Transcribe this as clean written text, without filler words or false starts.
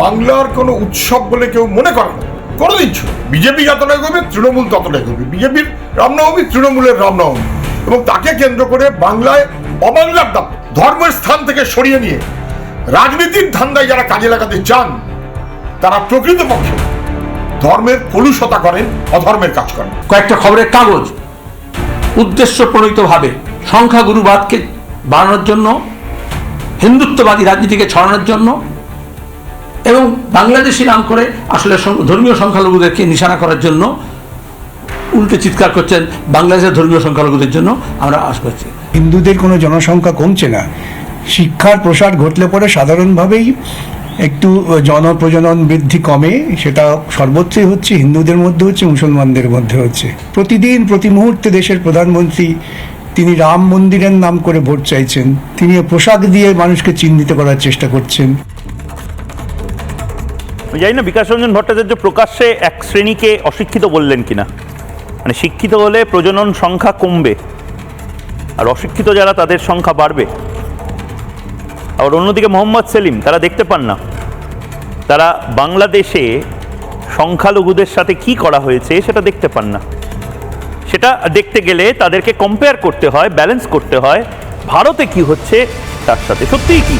বাংলার কোনো উৎসব বলে কেউ মনে করে না কোনোদিন ছিল। বিজেপি যতটা এগোবে তৃণমূল ততটা এগোবে, বিজেপির রামনবমী তৃণমূলের রামনবমী, এবং তাকে কেন্দ্র করে বাংলায় অবাংলার দাম ধর্মের স্থান থেকে সরিয়ে নিয়ে রাজনীতির ধান্দায় যারা কাজে লাগাতে চান তারা প্রকৃতপক্ষে ধর্মের কলুষতা করেন, অধর্মের কাজ করেন। কয়েকটা খবরের কাগজ উদ্দেশ্য প্রণীতভাবে সংখ্যাগুরুবাদকে বাড়ানোর জন্য, হিন্দুত্ববাদী রাজনীতিকে ছড়ানোর জন্য এবং বাংলাদেশি নাম করে আসলে ধর্মীয় সংখ্যালঘুদেরকে নিশানা করার জন্য উল্টে চিৎকার করছেন বাংলাদেশের ধর্মীয় সংখ্যালঘুদের জন্য আমরা আশ করছি। হিন্দুদের কোনো জনসংখ্যা কমছে না, শিক্ষার প্রসার ঘটলে পরে সাধারণভাবেই একটু জনপ্রজনন বৃদ্ধি কমে, সেটা সর্বত্রই হচ্ছে, হিন্দুদের মধ্যে হচ্ছে, মুসলমানদের মধ্যে হচ্ছে। প্রতিদিন প্রতি মুহূর্তে দেশের প্রধানমন্ত্রী তিনি রাম মন্দিরের নাম করে ভোট চাইছেন, তিনি পোশাক দিয়ে মানুষকে চিহ্নিত করার চেষ্টা করছেন। জানি না বিকাশ রঞ্জন ভট্টাচার্য প্রকাশ্যে এক শ্রেণীকে অশিক্ষিত বললেন কিনা, মানে শিক্ষিত হলে প্রজনন সংখ্যা কমবে আর অশিক্ষিত যারা তাদের সংখ্যা বাড়বে। আর অন্যদিকে মোহাম্মদ সেলিম তারা দেখতে পান না, তারা বাংলাদেশে সংখ্যালঘুদের সাথে কি করা হয়েছে সেটা দেখতে পান না। সেটা দেখতে গেলে তাদেরকে কম্পেয়ার করতে হয়, ব্যালেন্স করতে হয় ভারতে কি হচ্ছে তার সাথে। সত্যিই কি